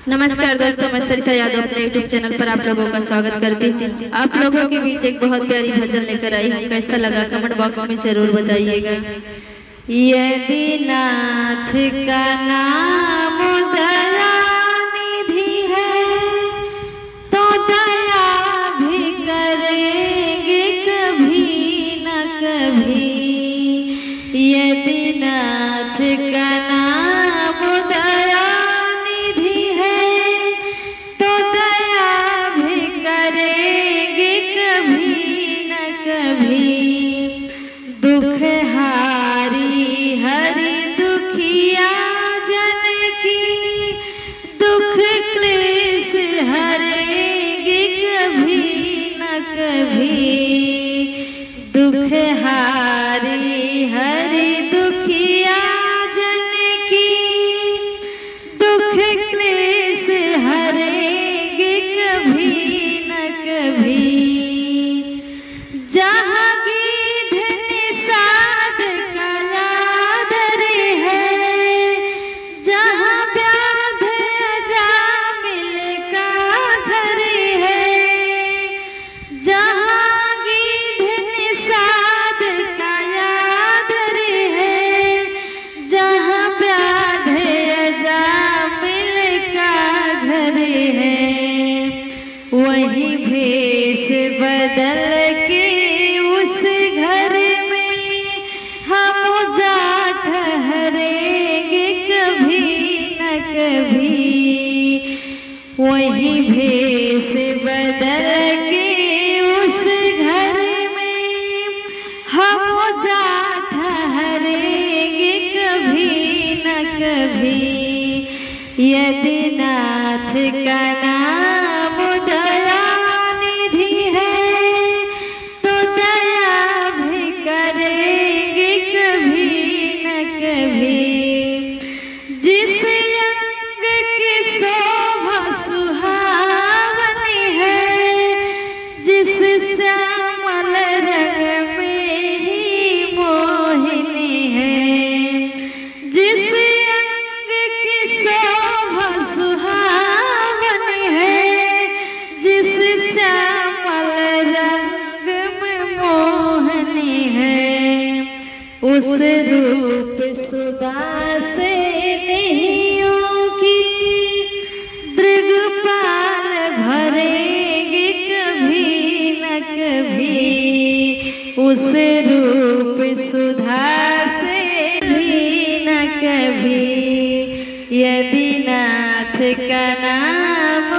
नमस्कार दोस्तों, मैं सरिता यादव अपने यूट्यूब चैनल पर आप लोगों का स्वागत करती हूँ। आप लोगों के बीच एक बहुत प्यारी भजन लेकर आई हूँ। कैसा लगा कमेंट बॉक्स में जरूर बताइएगा। यदि नाथ का नाम दयानिधि है तो दया भी करेंगे कभी न कभी। यदि नाथ का नाम दयानिधि है तो दया भी करेंगे कभी न कभी। दुख हारी हरि दुखिया जन की दुख क्लेश हरेंगे कभी न कभी। दुख हारी हरि दुखिया जन की दुख क्लेश हरेंगे कभी न कभी। जहाँ वही भेष बदल के उस घर में हम जा ठहरेंगे कभी न कभी। वही भेष बदल के उस घर में हम जा ठहरेंगे कभी न कभी। यदि नाथ का नाम दयानिधि है तो दया भी करेंगे कभी न कभी। जिस अंग की शोभा सुहावनी है, जिस श्यामल रंग में ही मोहिनी है, जिस अंग की शोभा सुहावनी है, जिस श्यामल रंग में मोहनी है, उस रूप सुधा से नैयों की दृगपाल भरेंगे कभी न कभी। उस रूप सुधा से भी न कभी। यदि नाथ का नाम